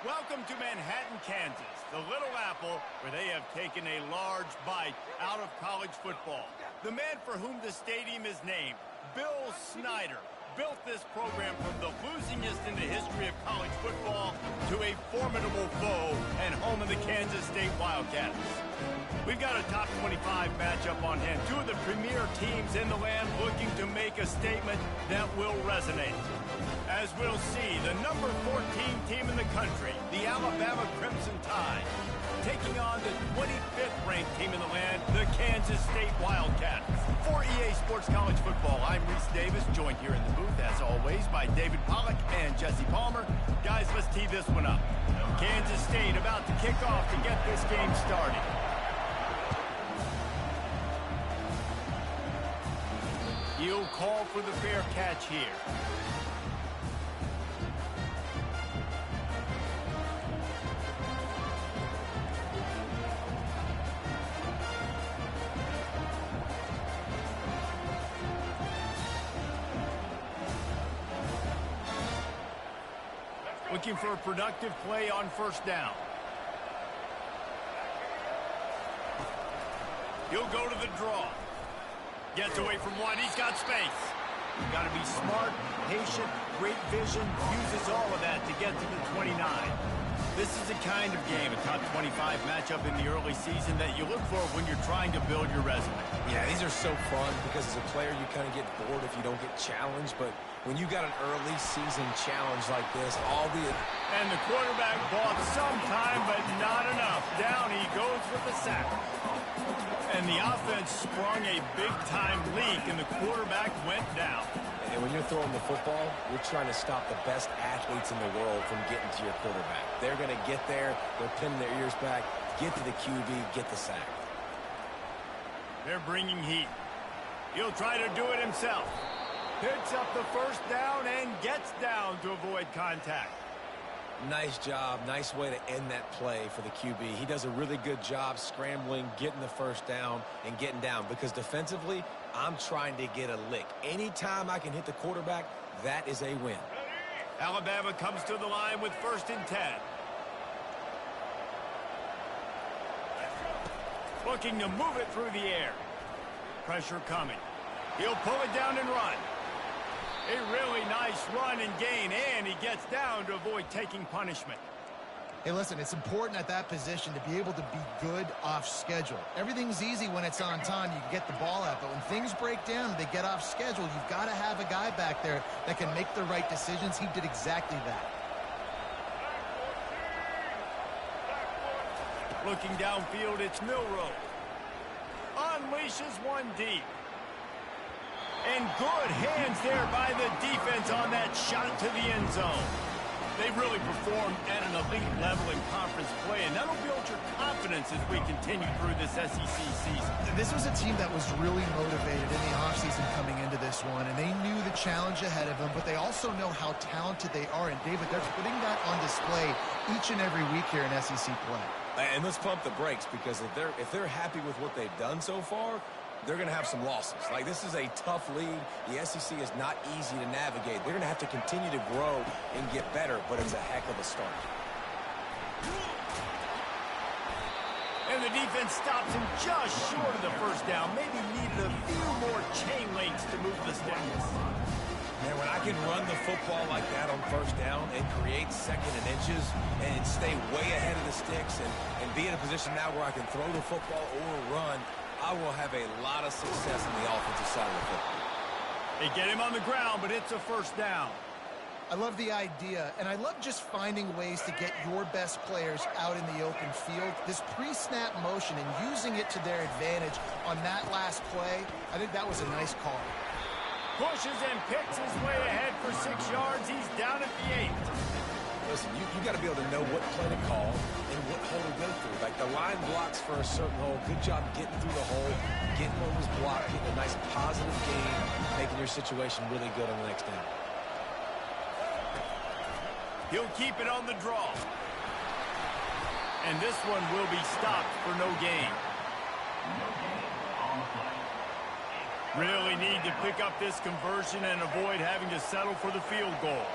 Welcome to Manhattan, Kansas, the Little Apple, where they have taken a large bite out of college football. The man for whom the stadium is named, Bill Snyder, built this program from the losingest in the history of college football to a formidable foe and home of the Kansas State Wildcats. We've got a top 25 matchup on hand. Two of the premier teams in the land looking to make a statement that will resonate. As we'll see, the number 14 team in the country, the Alabama Crimson Tide, taking on the 25th ranked team in the land, the Kansas State Wildcats. For EA Sports College Football, I'm Reese Davis, joined here in the booth, as always, by David Pollack and Jesse Palmer. Guys, let's tee this one up. Kansas State about to kick off to get this game started. He'll call for the fair catch here. Looking for a productive play on first down. He'll go to the draw. Gets away from one. He's got space. You've got to be smart, patient, great vision. Uses all of that to get to the 29. This is the kind of game, a top 25 matchup in the early season, that you look for when you're trying to build your resume. Yeah, these are so fun because as a player, you kind of get bored if you don't get challenged. But when you got an early season challenge like this, And the quarterback bought some time, but not enough. Down he goes with the sack. And the offense sprung a big-time leak, and the quarterback went down. And when you're throwing the football, you're trying to stop the best athletes in the world from getting to your quarterback. They're going to get there, they're pinning their ears back, get to the QB, get the sack. They're bringing heat. He'll try to do it himself. Picks up the first down and gets down to avoid contact. Nice job. Nice way to end that play for the QB. He does a really good job scrambling, getting the first down, and getting down. Because defensively, I'm trying to get a lick. Anytime I can hit the quarterback, that is a win. Alabama comes to the line with 1st and 10. Looking to move it through the air. Pressure coming. He'll pull it down and run. A really nice run and gain, and he gets down to avoid taking punishment. Hey, listen, it's important at that position to be able to be good off schedule. Everything's easy when it's on time. You can get the ball out, but when things break down, they get off schedule. You've got to have a guy back there that can make the right decisions. He did exactly that. Looking downfield, it's Milroe. Unleashes one deep. And good hands there by the defense on that shot to the end zone. They really performed at an elite level in conference play, and that'll build your confidence as we continue through this SEC season. This was a team that was really motivated in the offseason coming into this one, and they knew the challenge ahead of them, but they also know how talented they are. And, David, they're putting that on display each and every week here in SEC play. And let's pump the brakes, because if they're happy with what they've done so far, they're going to have some losses. Like, this is a tough league. The SEC is not easy to navigate. They're going to have to continue to grow and get better, but it's a heck of a start. And the defense stops him just short of the first down. Maybe needed a few more chain links to move the sticks. Man, when I can run the football like that on first down and create second and inches and stay way ahead of the sticks and be in a position now where I can throw the football or run, I will have a lot of success on the offensive side of the football. They get him on the ground, but it's a first down. I love the idea, and I love just finding ways to get your best players out in the open field. This pre-snap motion and using it to their advantage on that last play, I think that was a nice call. Pushes and picks his way ahead for 6 yards. He's down at the 8. Listen, you got to be able to know what play to call and what hole to go through. Like, the line blocks for a certain hole. Good job getting through the hole, getting what was blocked, getting a nice positive gain, making your situation really good on the next down. He'll keep it on the draw. And this one will be stopped for no gain. Really need to pick up this conversion and avoid having to settle for the field goal.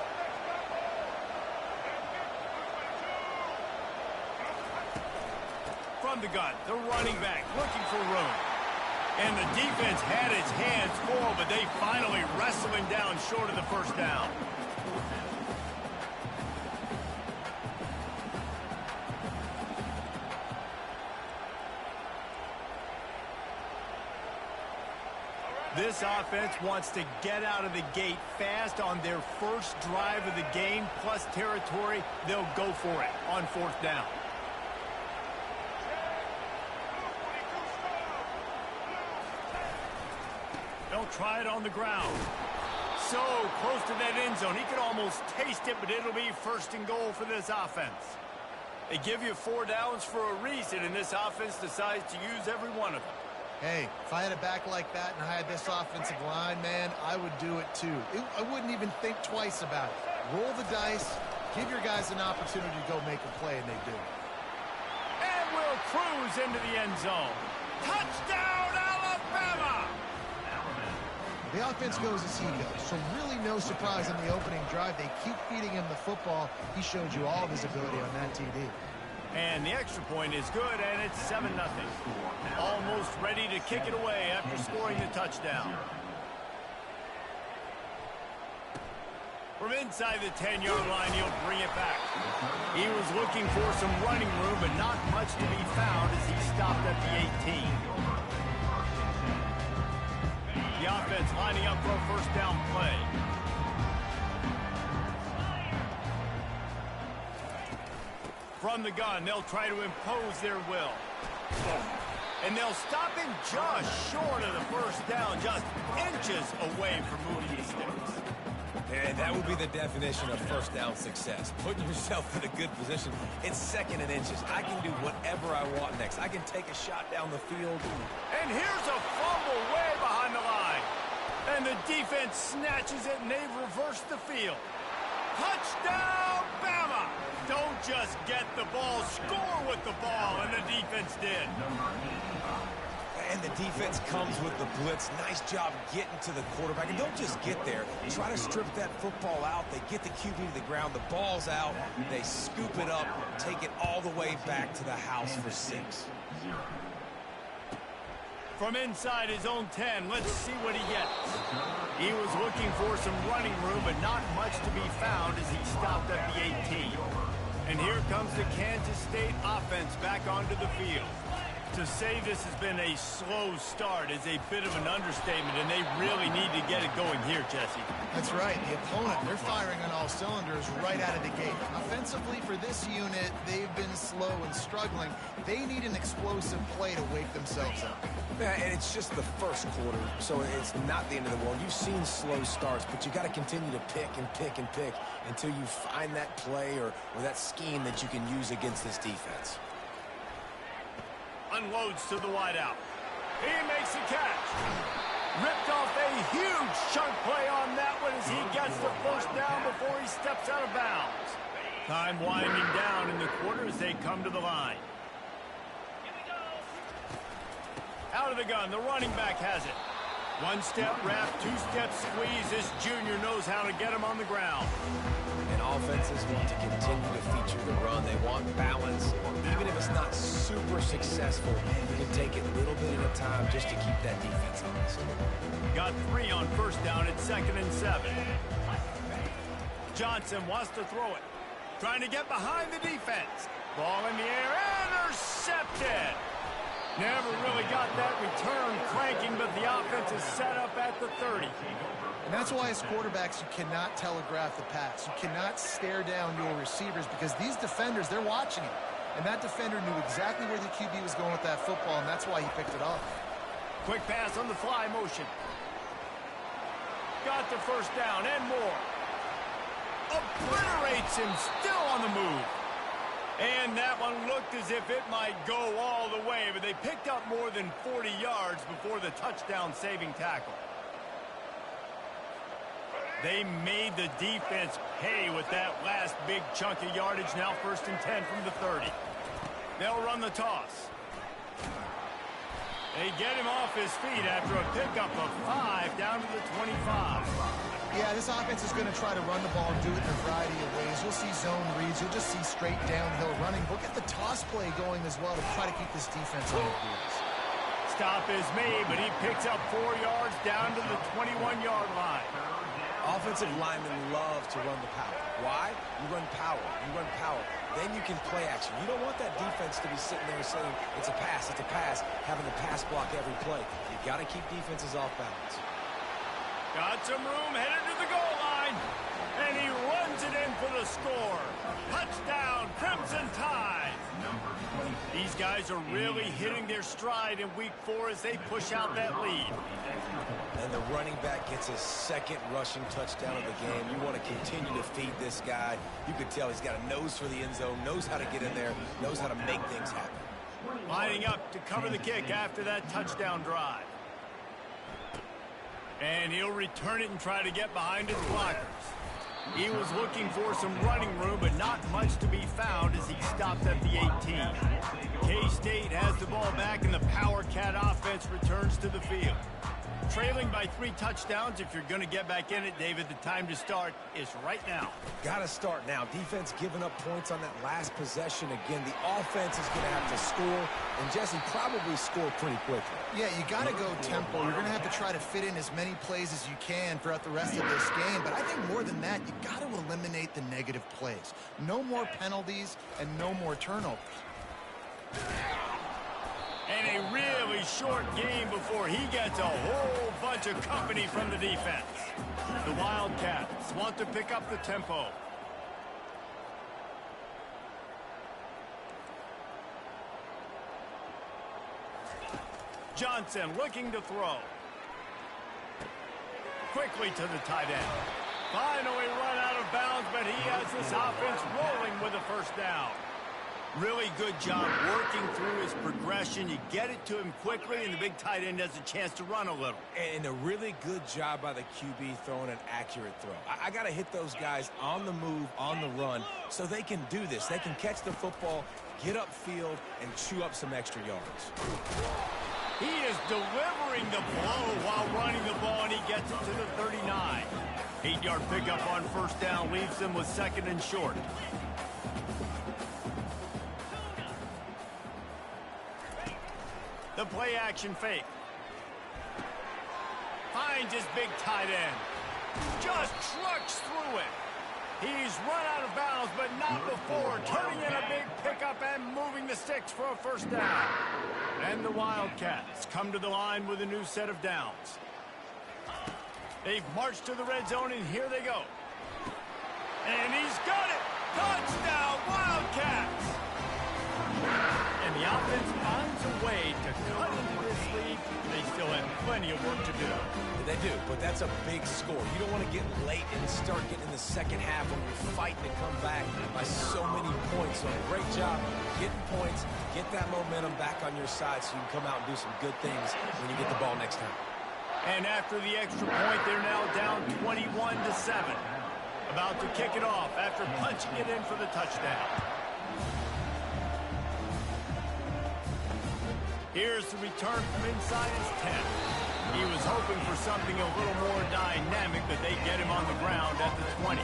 From the gun, the running back looking for room. And the defense had its hands full, but they finally wrestle him down short of the first down. This offense wants to get out of the gate fast on their first drive of the game, plus territory. They'll go for it on fourth down. They'll try it on the ground. So close to that end zone. He could almost taste it, but it'll be first and goal for this offense. They give you 4 downs for a reason, and this offense decides to use every one of them. Hey, if I had a back like that and I had this offensive line, man, I would do it too. I wouldn't even think twice about it. Roll the dice, give your guys an opportunity to go make a play, and they do. And we'll cruise into the end zone. Touchdown, Alabama! The offense goes as he goes, so really no surprise on the opening drive. They keep feeding him the football. He showed you all of his ability on that TD. And the extra point is good, and it's 7-0. Almost ready to kick it away after scoring the touchdown. From inside the 10-yard line, he'll bring it back. He was looking for some running room, but not much to be found as he stopped at the 18. The offense lining up for a first down play. From the gun, they'll try to impose their will. And they'll stop him just short of the first down, just inches away from moving the sticks. And that would be the definition of first down success. Putting yourself in a good position. It's second and inches. I can do whatever I want next. I can take a shot down the field. And here's a fumble way behind the line. And the defense snatches it, and they've reversed the field. Touchdown, Bama! Don't just get the ball, score with the ball, and the defense did. And the defense comes with the blitz. Nice job getting to the quarterback. And don't just get there. Try to strip that football out. They get the QB to the ground. The ball's out. They scoop it up, take it all the way back to the house for 6. From inside his own 10, let's see what he gets. He was looking for some running room, but not much to be found as he stopped at the 18. And here comes the Kansas State offense back onto the field. To say this has been a slow start is a bit of an understatement, and they really need to get it going here, Jesse. That's right. The opponent, they're firing on all cylinders right out of the gate. Offensively for this unit, they've been slow and struggling. They need an explosive play to wake themselves up. Yeah, and it's just the first quarter, so it's not the end of the world. You've seen slow starts, but you got to continue to pick and pick and pick until you find that play or that scheme that you can use against this defense. Unloads to the wideout. He makes the catch. Ripped off a huge chunk play on that one as he gets the first down before he steps out of bounds. Time winding down in the quarter as they come to the line. Out of the gun, the running back has it. One-step wrap, two-step squeeze. This junior knows how to get him on the ground. And offenses want to continue to feature the run. They want balance. Even if it's not super successful, you can take it little bit at a time just to keep that defense honest. Got 3 on first down at 2nd and 7. Johnson wants to throw it. Trying to get behind the defense. Ball in the air, intercepted. Never really got that return cranking, but the offense is set up at the 30. And that's why as quarterbacks, you cannot telegraph the pass. You cannot stare down your receivers because these defenders, they're watching it. And that defender knew exactly where the QB was going with that football, and that's why he picked it off. Quick pass on the fly motion. Got the first down and more. Obliterates him, still on the move. And that one looked as if it might go all the way, but they picked up more than 40 yards before the touchdown-saving tackle. They made the defense pay with that last big chunk of yardage. Now 1st and 10 from the 30. They'll run the toss. They get him off his feet after a pickup of 5 down to the 25. Yeah, this offense is going to try to run the ball and do it in a variety of ways. You'll see zone reads. You'll just see straight downhill running. We'll get the toss play going as well to try to keep this defense on their heels. Stop is made, but he picks up 4 yards down to the 21-yard line. Offensive linemen love to run the power. Why? You run power. You run power. Then you can play action. You don't want that defense to be sitting there saying, it's a pass, having to pass block every play. You got to keep defenses off balance. Got some room, headed to the goal line, and he runs it in for the score. Touchdown, Crimson Tide. These guys are really hitting their stride in week 4 as they push out that lead. And the running back gets his second rushing touchdown of the game. You want to continue to feed this guy. You can tell he's got a nose for the end zone, knows how to get in there, knows how to make things happen. Lining up to cover the kick after that touchdown drive. And he'll return it and try to get behind his blockers. He was looking for some running room, but not much to be found as he stopped at the 18. K-State has the ball back, and the Power Cat offense returns to the field. Trailing by 3 touchdowns. If you're going to get back in it, David, the time to start is right now. Got to start now. Defense giving up points on that last possession. Again, the offense is going to have to score, and Jesse probably score pretty quickly. Yeah, you got to go tempo. You're going to have to try to fit in as many plays as you can throughout the rest of this game. But I think more than that, you got to eliminate the negative plays. No more penalties and no more turnovers. And a really short game before he gets a whole bunch of company from the defense. The Wildcats want to pick up the tempo. Johnson looking to throw. Quickly to the tight end. Finally run out of bounds, but he has this offense rolling with a first down. Really good job working through his progression. You get it to him quickly, and the big tight end has a chance to run a little. And a really good job by the QB throwing an accurate throw. I got to hit those guys on the move, on the run, so they can do this. They can catch the football, get upfield, and chew up some extra yards. He is delivering the blow while running the ball, and he gets it to the 39. 8-yard pickup on first down leaves him with 2nd and short. The play action fake. Finds his big tight end. Just trucks through it. He's run out of bounds, but not before turning in a big pickup and moving the sticks for a first down. And the Wildcats come to the line with a new set of downs. They've marched to the red zone, and here they go. And he's got it. Touchdown, Wildcats. And the offense finds a way to cut into this lead. They still have plenty of work to do. They do, but that's a big score. You don't want to get late and start getting in the second half when you're fighting to come back by so many points. So great job getting points, get that momentum back on your side so you can come out and do some good things when you get the ball next time. And after the extra point, they're now down 21-7. About to kick it off after punching it in for the touchdown. Here's the return from inside his 10. He was hoping for something a little more dynamic, but they get him on the ground at the 20.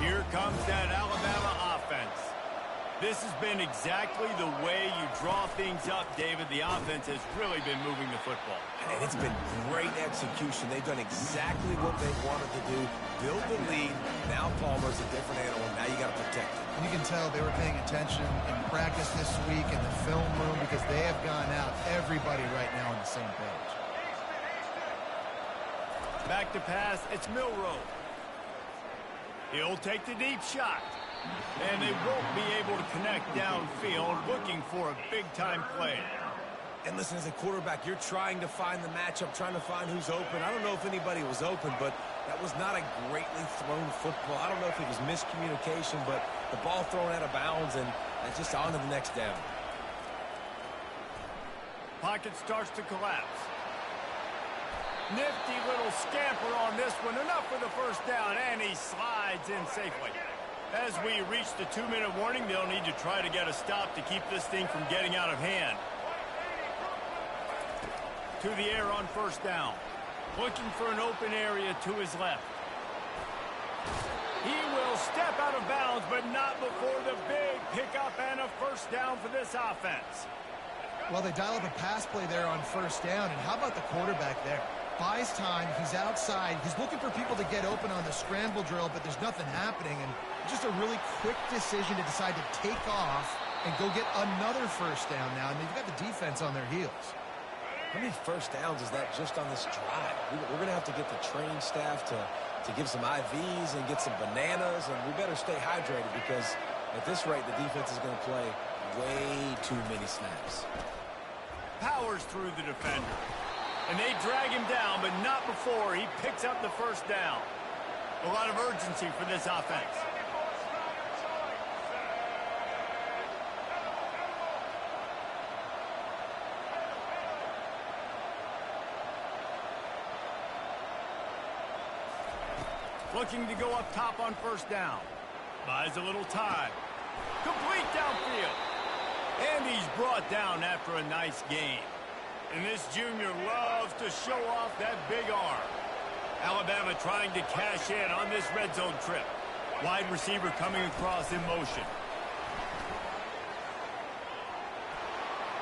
Here comes that Alabama offense. This has been exactly the way you draw things up, David. The offense has really been moving the football. And it's been great execution. They've done exactly what they wanted to do. Build the lead. Now Palmer's a different animal. Now you got to protect him. You can tell they were paying attention in practice this week in the film room because they have gone out, everybody right now on the same page. Back to pass, it's Milroe. He'll take the deep shot. And they won't be able to connect downfield, looking for a big-time play. And listen, as a quarterback, you're trying to find the matchup, trying to find who's open. I don't know if anybody was open, but that was not a greatly thrown football. I don't know if it was miscommunication, but the ball thrown out of bounds, and just on to the next down. Pocket starts to collapse. Nifty little scamper on this one. Enough for the first down, and he slides in safely. As we reach the 2-minute warning, they'll need to try to get a stop to keep this thing from getting out of hand. To the air on first down. Looking for an open area to his left. He will step out of bounds, but not before the big pickup and a first down for this offense. Well, they dial up a pass play there on first down, and how about the quarterback there? Buys time, he's outside, he's looking for people to get open on the scramble drill, but there's nothing happening, and just a really quick decision to decide to take off and go get another first down now, and they've got the defense on their heels. How many first downs is that just on this drive? We're going to have to get the training staff to give some IVs and get some bananas, and we better stay hydrated because at this rate, the defense is going to play way too many snaps. Powers through the defender. And they drag him down, but not before he picks up the first down. A lot of urgency for this offense. Looking to go up top on first down. Buys a little time. Complete downfield. And he's brought down after a nice gain. And this junior loves to show off that big arm. Alabama trying to cash in on this red zone trip. Wide receiver coming across in motion.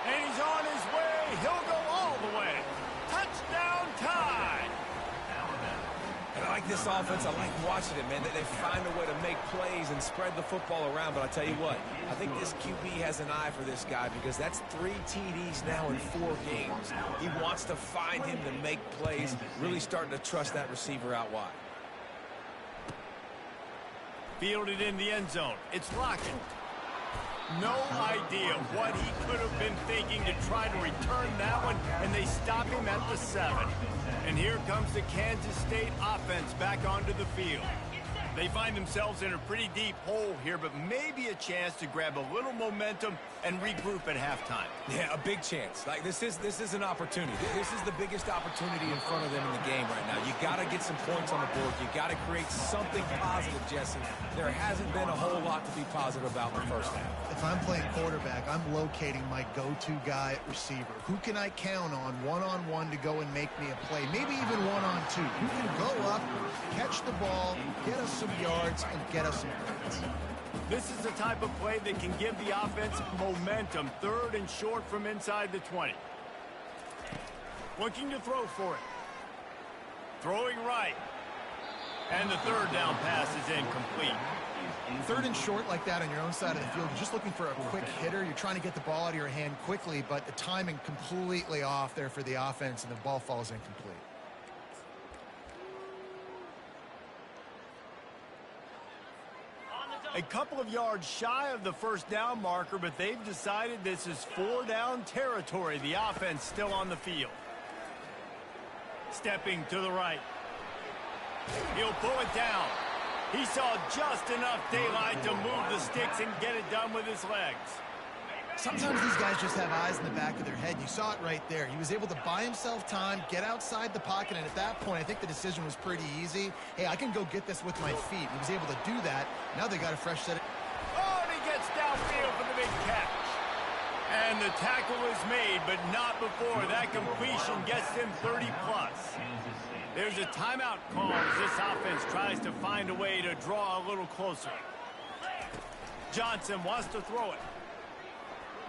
And he's on his way. He'll go all the way. Touchdown time. And I like this offense. I like watching it, man. They find a way to make plays and spread the football around. But I'll tell you what, I think this QB has an eye for this guy because that's 3 TDs now in 4 games. He wants to find him to make plays, really starting to trust that receiver out wide. Fielded in the end zone. It's Lockett. No idea what he could have been thinking to try to return that one, and they stop him at the 7. And here comes the Kansas State offense back onto the field. They find themselves in a pretty deep hole here, but maybe a chance to grab a little momentum and regroup at halftime. Yeah, a big chance. Like this is an opportunity. This is the biggest opportunity in front of them in the game right now. You got to get some points on the board. You got to create something positive, Jesse. There hasn't been a whole lot to be positive about in the first half. If I'm playing quarterback, I'm locating my go-to guy at receiver. Who can I count on one-on-one to go and make me a play? Maybe even one-on-two. Who can go up, catch the ball, get us some yards, and get us some points. This is the type of play that can give the offense momentum. 3rd and short from inside the 20. Looking to throw for it. Throwing right. And the 3rd down pass is incomplete. 3rd and short like that on your own side of the field, you're just looking for a quick hitter. You're trying to get the ball out of your hand quickly, but the timing completely off there for the offense, and the ball falls incomplete. A couple of yards shy of the first down marker, but they've decided this is 4-down territory. The offense still on the field. Stepping to the right. He'll pull it down. He saw just enough daylight to move the sticks and get it done with his legs. Sometimes these guys just have eyes in the back of their head. You saw it right there. He was able to buy himself time, get outside the pocket, and at that point, I think the decision was pretty easy. Hey, I can go get this with my feet. He was able to do that. Now they got a fresh set of... Oh, and he gets downfield for the big catch. And the tackle is made, but not before that completion gets them 30-plus. There's a timeout call as this offense tries to find a way to draw a little closer. Johnson wants to throw it.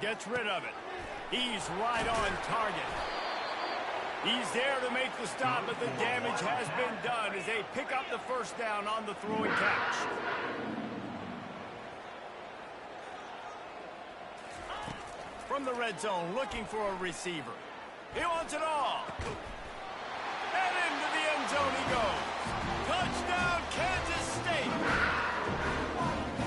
Gets rid of it. He's right on target. He's there to make the stop, but the damage has been done as they pick up the first down on the throw and catch. From the red zone, looking for a receiver. He wants it all. And into the end zone he goes. Touchdown, Kansas State.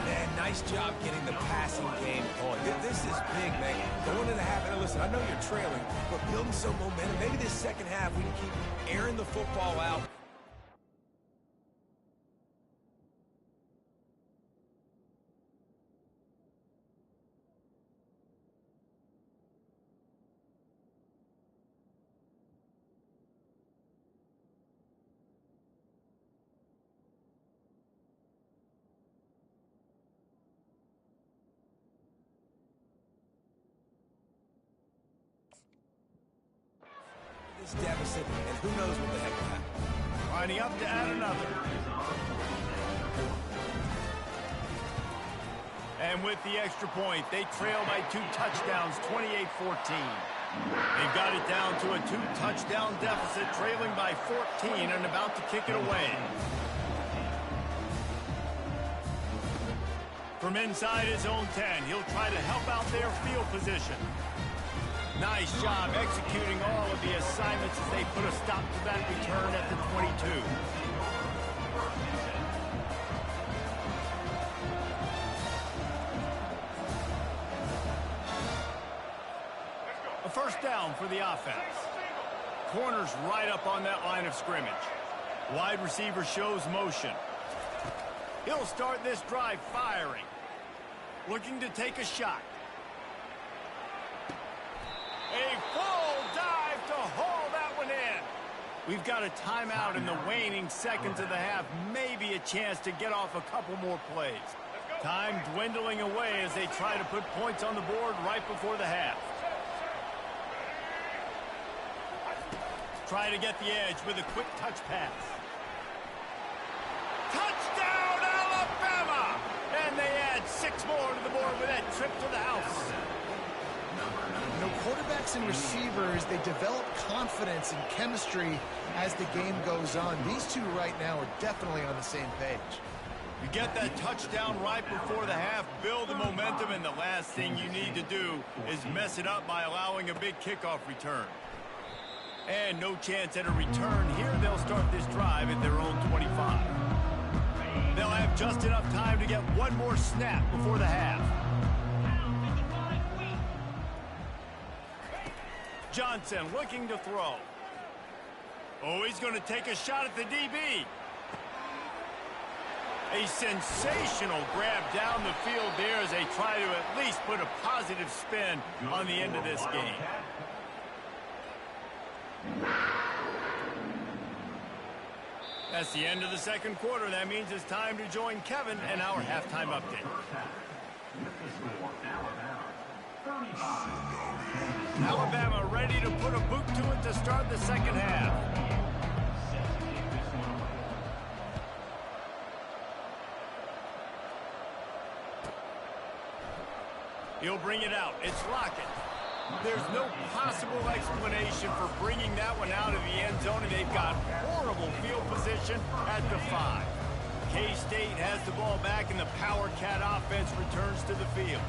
Man, nice job getting the passing game going. This is big, man. Going into half, and listen, I know you're trailing, but building some momentum. Maybe this second half we can keep airing the football out. this deficit, and who knows what the heck will happen. Lining up to add another. And with the extra point, they trail by 2 touchdowns, 28-14. They've got it down to a 2-touchdown deficit, trailing by 14 and about to kick it away. From inside his own 10, he'll try to help out their field position. Nice job executing all of the assignments as they put a stop to that return at the 22. A first down for the offense. Corner's right up on that line of scrimmage. Wide receiver shows motion. He'll start this drive firing. Looking to take a shot. A full dive to haul that one in. We've got a timeout in the waning seconds of the half. Maybe a chance to get off a couple more plays. Time dwindling away as they try to put points on the board right before the half. Try to get the edge with a quick touch pass. Touchdown, Alabama! And they add 6 more to the board with that trip to the house. You know, quarterbacks and receivers, they develop confidence and chemistry as the game goes on. These two right now are definitely on the same page. You get that touchdown right before the half, build the momentum, and the last thing you need to do is mess it up by allowing a big kickoff return. And no chance at a return here. They'll start this drive at their own 25. They'll have just enough time to get one more snap before the half. Johnson looking to throw. Oh, he's going to take a shot at the DB. A sensational grab down the field there as they try to at least put a positive spin on the end of this game. That's the end of the second quarter. That means it's time to join Kevin and our halftime update. Alabama ready to put a boot to it to start the second half. He'll bring it out. It's Lockett. There's no possible explanation for bringing that one out of the end zone, and they've got horrible field position at the 5. K-State has the ball back, and the Power Cat offense returns to the field.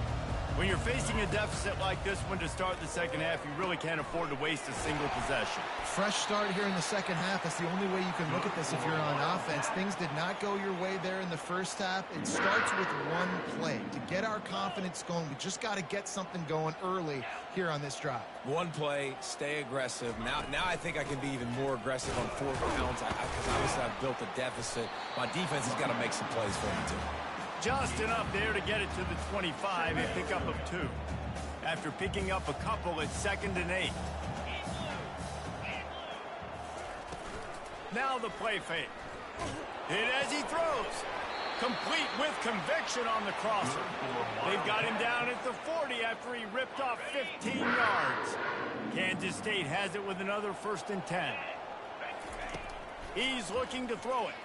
When you're facing a deficit like this one to start the second half, you really can't afford to waste a single possession. Fresh start here in the second half. That's the only way you can look at this if you're on offense. Things did not go your way there in the first half. It starts with one play. To get our confidence going, we just got to get something going early here on this drive. One play, stay aggressive. Now I think I can be even more aggressive on 4 downs because obviously I've built a deficit. My defense has got to make some plays for me too. Just enough there to get it to the 25, a pickup of 2. After picking up a couple, it's 2nd and 8. Now the play fake. Hit as he throws. Complete with conviction on the crosser. They've got him down at the 40 after he ripped off 15 yards. Kansas State has it with another 1st and 10. He's looking to throw it.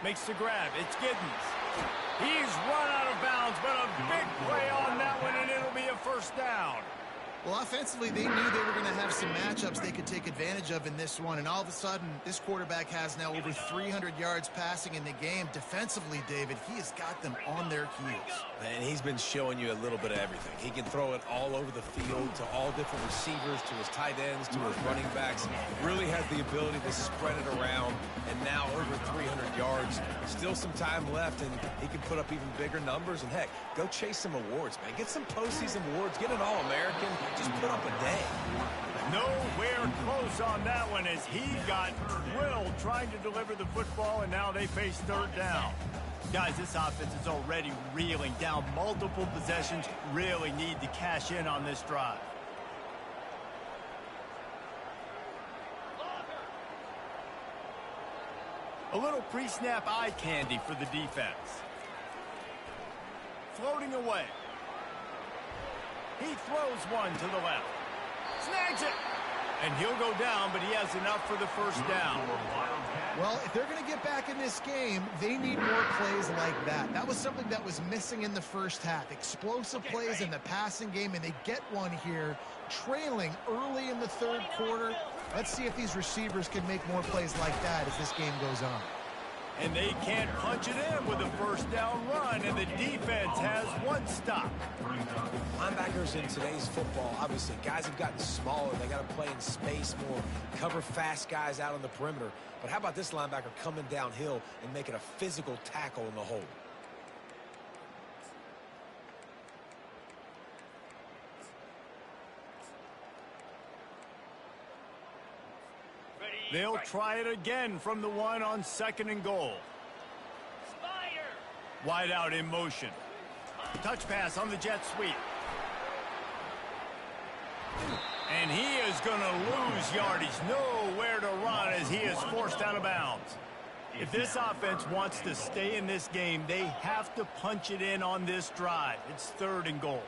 Makes the grab. It's Giddens. He's run out of bounds, but a big play on that one, and it'll be a 1st down. Well, offensively, they knew they were going to have some matchups they could take advantage of in this one, and all of a sudden, this quarterback has now over 300 yards passing in the game. Defensively, David, he has got them on their heels. And he's been showing you a little bit of everything. He can throw it all over the field to all different receivers, to his tight ends, to his running backs. Really has the ability to spread it around, and now over 300 yards. Still some time left, and he can put up even bigger numbers. And, heck, go chase some awards, man. Get some postseason awards. Get an All-American. Just put up a day. Nowhere close on that one as he got drilled trying to deliver the football, and now they face 3rd down. Guys, this offense is already reeling down multiple possessions. Really need to cash in on this drive. A little pre-snap eye candy for the defense. Floating away. He throws one to the left. Snags it. And he'll go down, but he has enough for the first down. Well, if they're going to get back in this game, they need more plays like that. That was something that was missing in the first half. Explosive plays in the passing game, and they get one here, trailing early in the third quarter. Let's see if these receivers can make more plays like that as this game goes on. And they can't punch it in with a first down run, and the defense has one stop. Linebackers in today's football, obviously, guys have gotten smaller. They got to play in space more, cover fast guys out on the perimeter. But how about this linebacker coming downhill and making a physical tackle in the hole? They'll try it again from the one on 2nd and goal. Wide out in motion. Touch pass on the jet sweep. And he is going to lose yardage. Nowhere to run as he is forced out of bounds. If this offense wants to stay in this game, they have to punch it in on this drive. It's 3rd and goal.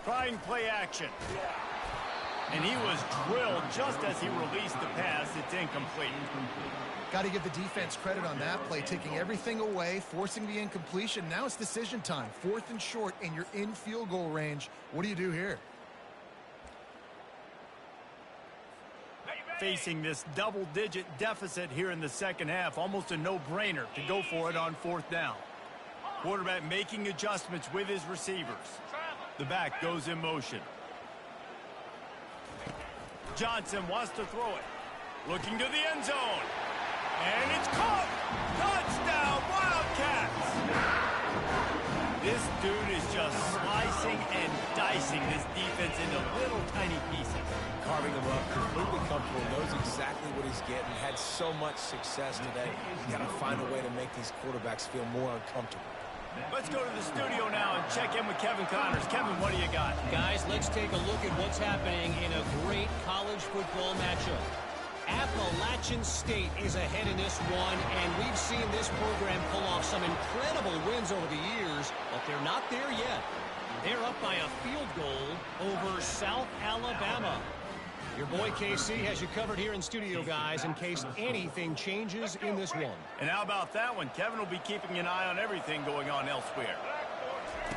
Trying play action. And he was drilled just as he released the pass. It's incomplete. Got to give the defense credit on that play, taking everything away, forcing the incompletion. Now it's decision time. 4th and short, and you're in field goal range. What do you do here? Facing this double-digit deficit here in the second half, almost a no-brainer to go for it on 4th down. Quarterback making adjustments with his receivers. The back goes in motion. Johnson wants to throw it. Looking to the end zone. And it's caught. Touchdown, Wildcats. This dude is just slicing and dicing this defense into little tiny pieces. Carving him up, completely comfortable, knows exactly what he's getting, had so much success today. You got to find a way to make these quarterbacks feel more uncomfortable. Let's go to the studio now and check in with Kevin Connors. Kevin, what do you got? Guys, let's take a look at what's happening in a great college football matchup. Appalachian State is ahead in this one, and we've seen this program pull off some incredible wins over the years, but they're not there yet. They're up by a field goal over South Alabama. Your boy KC has you covered here in studio, guys, in case anything changes in this one. And how about that one? Kevin will be keeping an eye on everything going on elsewhere.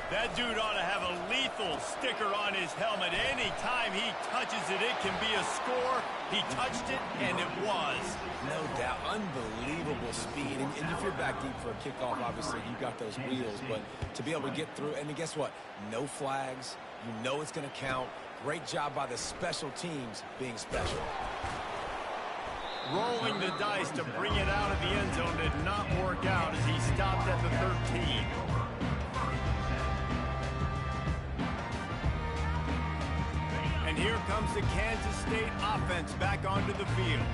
That dude ought to have a lethal sticker on his helmet. Anytime he touches it, it can be a score. He touched it, and it was. No doubt. Unbelievable speed. And if you're back deep for a kickoff, obviously, you've got those wheels. But to be able to get through, and guess what? No flags. You know it's going to count. Great job by the special teams being special. Rolling the dice to bring it out of the end zone did not work out as he stopped at the 13. And here comes the Kansas State offense back onto the field.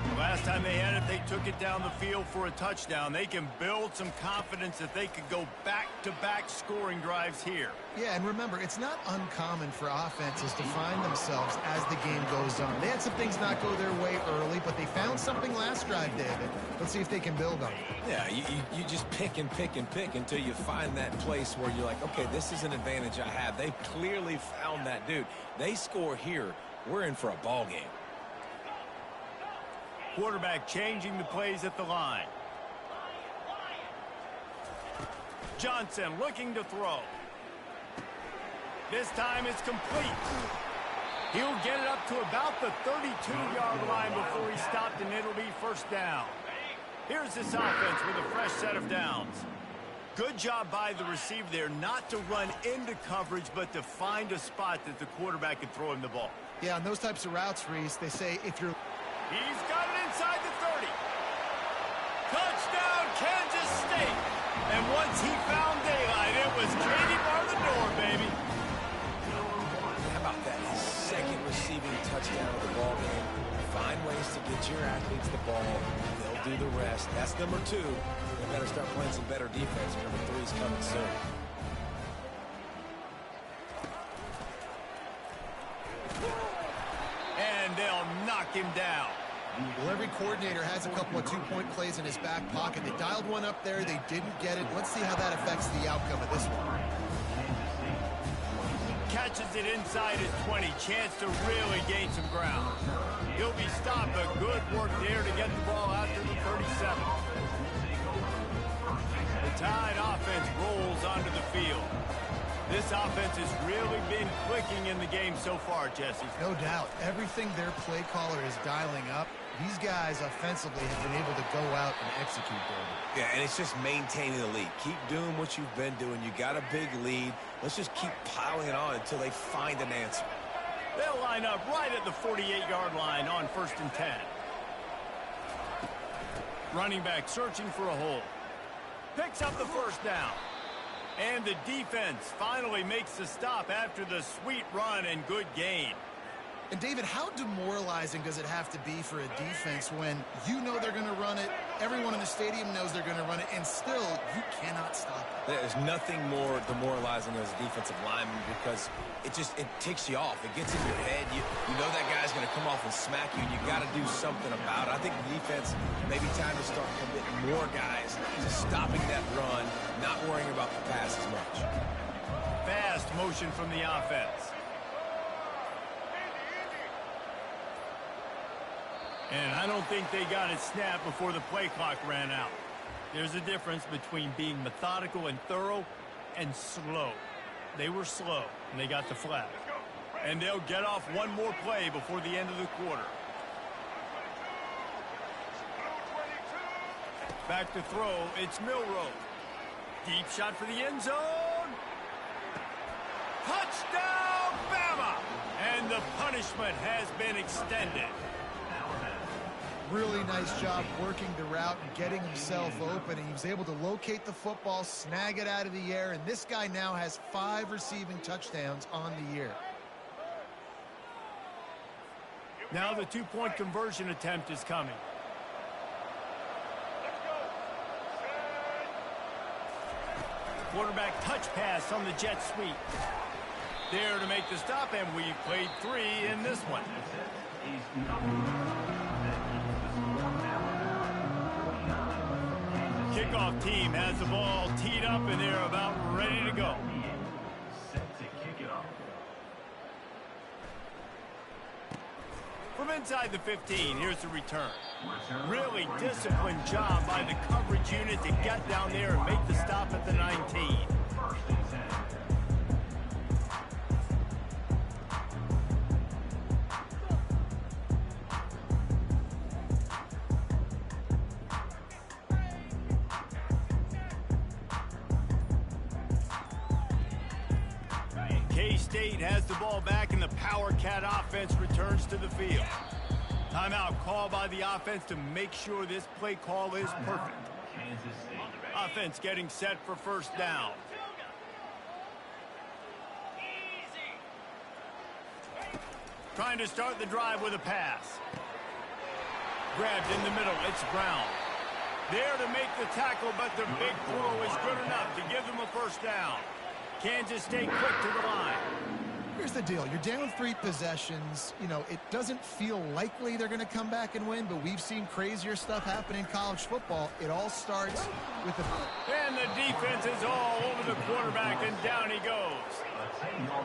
The last time they had it, they took it down the field for a touchdown. They can build some confidence that they could go back-to-back scoring drives here. Yeah, and remember, it's not uncommon for offenses to find themselves as the game goes on. They had some things not go their way early, but they found something last drive, David. Let's see if they can build on it. Yeah, you just pick and pick and pick until you find that place where you're like, okay, this is an advantage I have. They clearly found that dude. They score here. We're in for a ball game. Quarterback changing the plays at the line. Johnson looking to throw. This time it's complete. He'll get it up to about the 32-yard line before he stopped, and it'll be first down. Here's this offense with a fresh set of downs. Good job by the receiver there not to run into coverage, but to find a spot that the quarterback can throw him the ball. Yeah, on those types of routes, Reese, they say if you're... He's got it inside the 30. Touchdown, Kansas State. And once he found daylight, it was Katie bar the door, baby. How about that? His second receiving touchdown of the ball game. Find ways to get your athletes the ball. They'll do the rest. That's number 2. They better start playing some better defense. Number 3 is coming soon. And they'll knock him down. Well, every coordinator has a couple of two-point plays in his back pocket. They dialed one up there. They didn't get it. Let's see how that affects the outcome of this one. catches it inside his 20. Chance to really gain some ground. He'll be stopped, but good work there to get the ball out to the 37. The Tide offense rolls onto the field. This offense has really been clicking in the game so far, Jesse. No doubt. Everything their play caller is dialing up, these guys offensively have been able to go out and execute, David. Yeah, and it's just maintaining the lead. Keep doing what you've been doing. You got a big lead. Let's just keep piling it on until they find an answer. They'll line up right at the 48-yard line on 1st and 10. Running back searching for a hole. Picks up the first down. And the defense finally makes the stop after the sweet run and good gain. And, David, how demoralizing does it have to be for a defense when you know they're going to run it, everyone in the stadium knows they're going to run it, and still you cannot stop it? There's nothing more demoralizing as a defensive lineman because it ticks you off. It gets in your head. You know that guy's going to come off and smack you, and you got to do something about it. I think the defense, maybe time to start committing more guys to stopping that run, not worrying about the pass as much. Fast motion from the offense. And I don't think they got it snapped before the play clock ran out. There's a difference between being methodical and thorough and slow. They were slow, and they got the flag. And they'll get off one more play before the end of the quarter. Back to throw, it's Milroe. Deep shot for the end zone. Touchdown, Bama! And the punishment has been extended. Really nice job working the route and getting himself open. And he was able to locate the football, snag it out of the air, and this guy now has 5 receiving touchdowns on the year. Now the two-point conversion attempt is coming. Quarterback touch pass on the jet sweep. There to make the stop, and we've played 3 in this one. Kickoff team has the ball teed up, and they're about ready to go. From inside the 15, here's the return. Really disciplined job by the coverage unit to get down there and make the stop at the 19. K-State has the ball back, and the Power Cat offense returns to the field. Timeout called by the offense to make sure this play call is perfect. Offense getting set for first down. Trying to start the drive with a pass. Grabbed in the middle, it's Brown. There to make the tackle, but the big throw is good enough to give them a first down. Kansas State quick to the line. Here's the deal. You're down 3 possessions. You know, it doesn't feel likely they're going to come back and win, but we've seen crazier stuff happen in college football. It all starts with the... And the defense is all over the quarterback, and down he goes.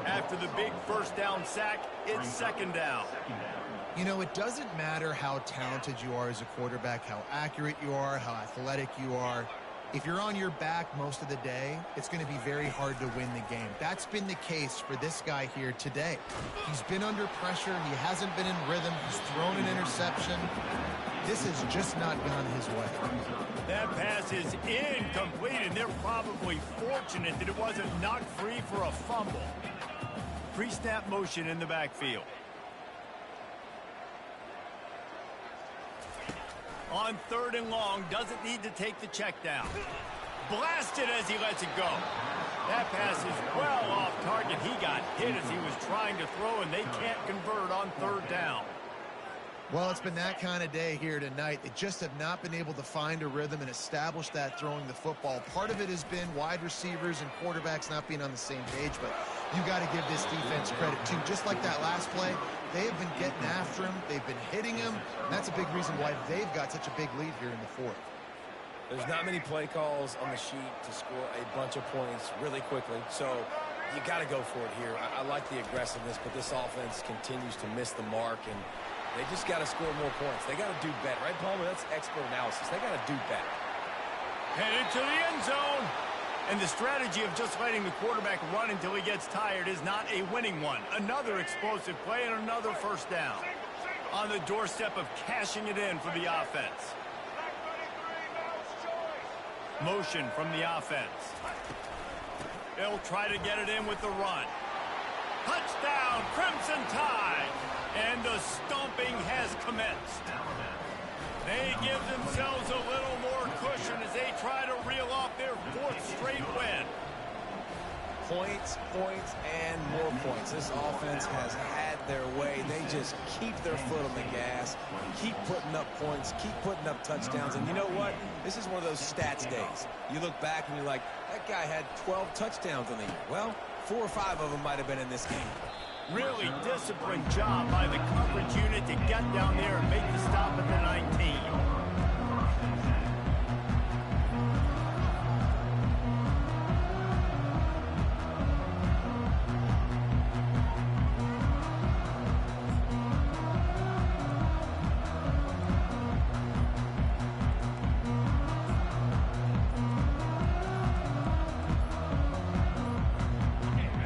After the big first down sack, it's second down. You know, it doesn't matter how talented you are as a quarterback, how accurate you are, how athletic you are. If you're on your back most of the day, it's going to be very hard to win the game. That's been the case for this guy here today. He's been under pressure. He hasn't been in rhythm. He's thrown an interception. This has just not gone his way. That pass is incomplete, and they're probably fortunate that it wasn't knocked free for a fumble. Pre-snap motion in the backfield. On 3rd and long, doesn't need to take the check down. Blasted as he lets it go. That pass is well off target. He got hit as he was trying to throw, and they can't convert on 3rd down. Well, it's been that kind of day here tonight. They just have not been able to find a rhythm and establish that throwing the football. Part of it has been wide receivers and quarterbacks not being on the same page, but you got to give this defense credit, too. Just like that last play, they have been getting after him. They've been hitting him. And that's a big reason why they've got such a big lead here in the 4th. There's not many play calls on the sheet to score a bunch of points really quickly. So You got to go for it here. I like the aggressiveness, but this offense continues to miss the mark, and they just got to score more points. They got to do better, right, Palmer? That's expert analysis. They got to do better. Headed to the end zone. And the strategy of just letting the quarterback run until he gets tired is not a winning one. Another explosive play and another first down. On the doorstep of cashing it in for the offense. Motion from the offense. They'll try to get it in with the run. Touchdown, Crimson Tide. And the stomping has commenced. They give themselves a little more cushion as they try to reel off their 4th straight win. Points, points, and more points. This offense has had their way. They just keep their foot on the gas, keep putting up points, keep putting up touchdowns. And you know what? This is one of those stats days. You look back and you're like, that guy had 12 touchdowns on the year. Well, 4 or 5 of them might have been in this game. Really disciplined job by the coverage unit to get down there and make the stop at the 19.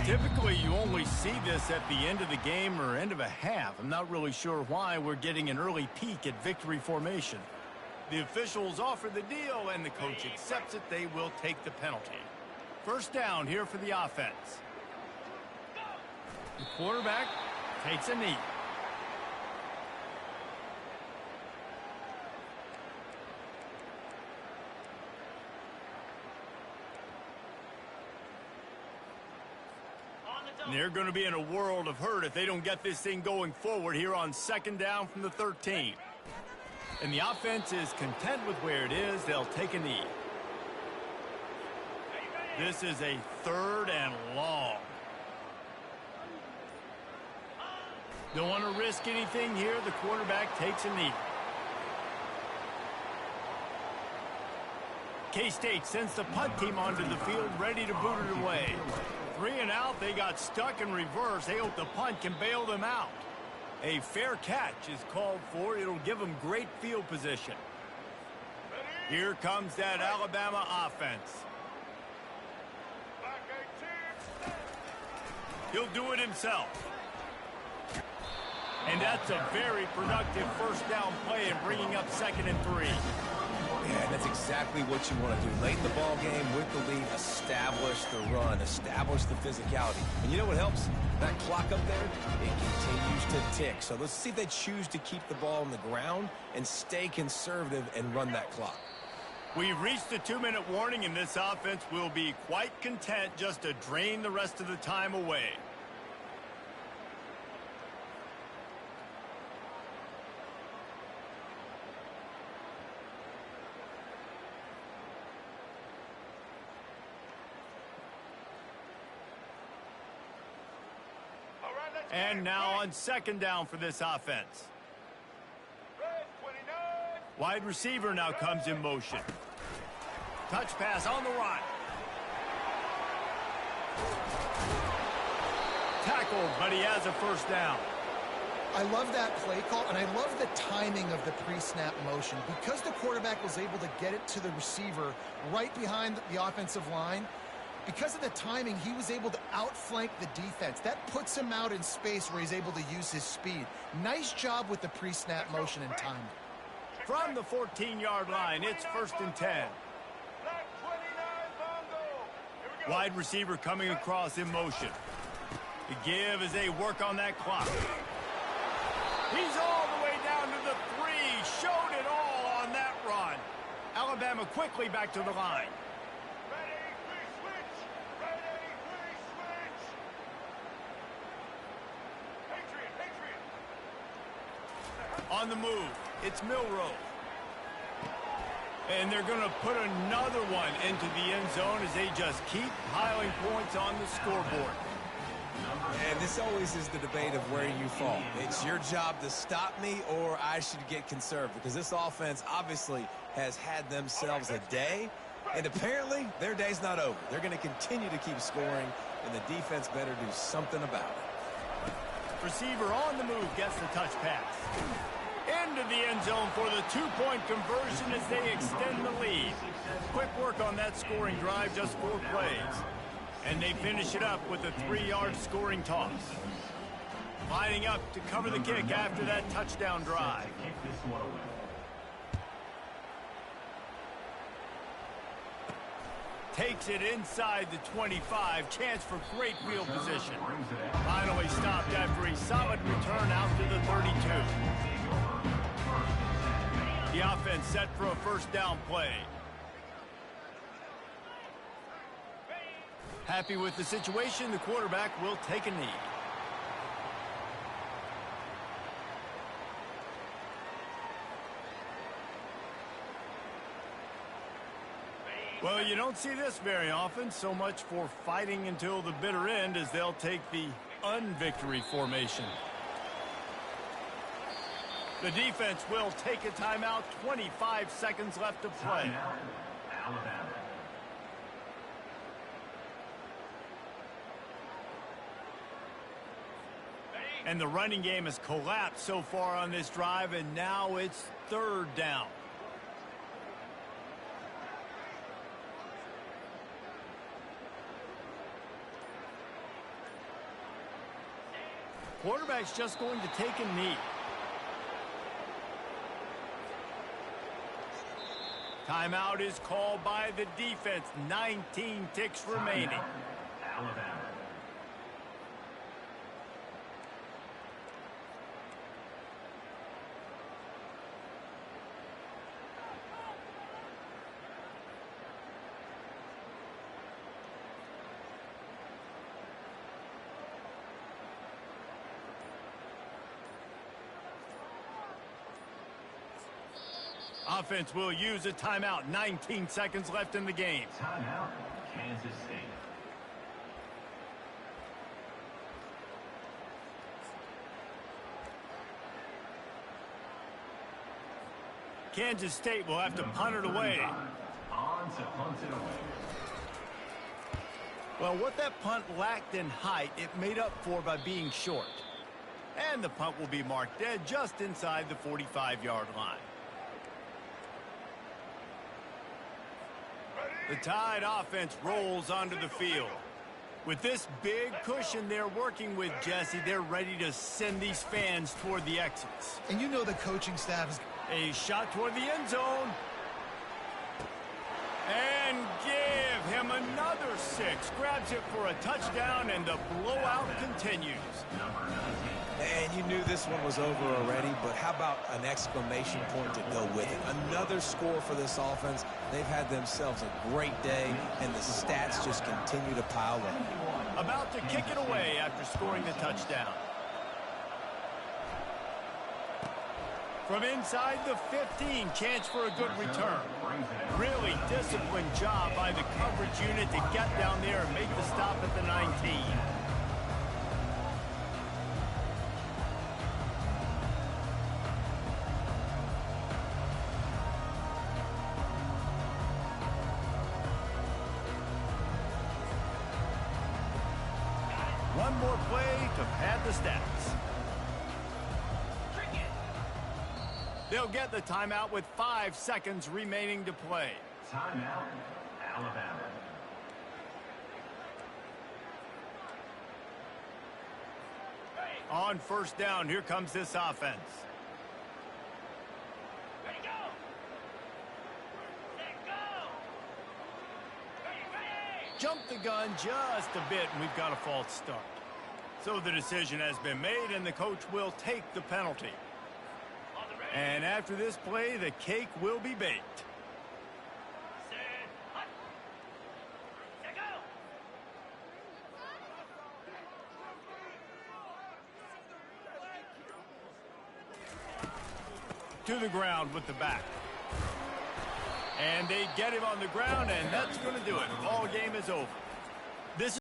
Typically, you only see this at the end of the game or end of a half. I'm not really sure why we're getting an early peek at victory formation. The officials offer the deal, and the coach accepts it. They will take the penalty. First down here for the offense. The quarterback takes a knee. They're going to be in a world of hurt if they don't get this thing going forward here on 2nd down from the 13. And the offense is content with where it is. They'll take a knee. This is a 3rd and long. Don't want to risk anything here. The quarterback takes a knee. K-State sends the punt team onto the field, ready to boot it away. 3 and out, they got stuck in reverse. They hope the punt can bail them out. A fair catch is called for. It'll give them great field position. Here comes that Alabama offense. He'll do it himself. And that's a very productive first down play in bringing up 2nd and 3. Yeah, that's exactly what you want to do. Late in the ball game with the lead, establish the run, establish the physicality. And you know what helps? That clock up there, it continues to tick. So let's see if they choose to keep the ball on the ground and stay conservative and run that clock. We've reached the 2-minute warning, and this offense will be quite content just to drain the rest of the time away. And now on 2nd down for this offense. Wide receiver now comes in motion. Touch pass on the run. Tackled, but he has a first down. I love that play call, and I love the timing of the pre-snap motion. Because the quarterback was able to get it to the receiver right behind the offensive line, because of the timing, he was able to outflank the defense. That puts him out in space where he's able to use his speed. Nice job with the pre-snap motion and timing. From the 14-yard line, it's 1st and 10. Wide receiver coming across in motion. The give as they work on that clock. He's all the way down to the 3. Showed it all on that run. Alabama quickly back to the line. On the move, it's Milroe. And they're going to put another one into the end zone as they just keep piling points on the scoreboard. And this always is the debate of where you fall. It's your job to stop me, or I should get conservative, because this offense obviously has had themselves a day, and apparently their day's not over. They're going to continue to keep scoring and the defense better do something about it. Receiver on the move gets the touch pass. Into the end zone for the two-point conversion as they extend the lead. Quick work on that scoring drive, just 4 plays. And they finish it up with a 3-yard scoring toss. Lining up to cover the kick after that touchdown drive. Takes it inside the 25. Chance for great field position. Finally stopped after a solid return out to the 32. The offense set for a first down play. Happy with the situation, the quarterback will take a knee. Well, you don't see this very often. So much for fighting until the bitter end as they'll take the unvictory formation. The defense will take a timeout. 25 seconds left to play. Alabama. And the running game has collapsed so far on this drive, and now it's 3rd down. Quarterback's just going to take a knee. Timeout is called by the defense. 19 ticks remaining. Alabama. Offense will use a timeout. 19 seconds left in the game. Timeout, Kansas State. Kansas State will have to punt it away. On to punt it away. Well, what that punt lacked in height, it made up for by being short. And the punt will be marked dead just inside the 45-yard line. The Tide offense rolls onto the field. With this big cushion they're working with, Jesse, they're ready to send these fans toward the exits. And you know the coaching staff is... A shot toward the end zone. And give him another 6. Grabs it for a touchdown, and the blowout continues. And you knew this one was over already, but how about an exclamation point to go with it? Another score for this offense. They've had themselves a great day, and the stats just continue to pile up. About to kick it away after scoring the touchdown. From inside the 15, chance for a good return. Really disciplined job by the coverage unit to get down there and make the stop at the 19. One more play to pad the stats. They'll get the timeout with 5 seconds remaining to play. Timeout, Alabama. On first down, here comes this offense. Ready, go! Let go! Ready! Jumped the gun just a bit, and we've got a false start. So the decision has been made, and the coach will take the penalty. And after this play, the cake will be baked. To the ground with the back. And they get him on the ground, and that's going to do it. Ball game is over.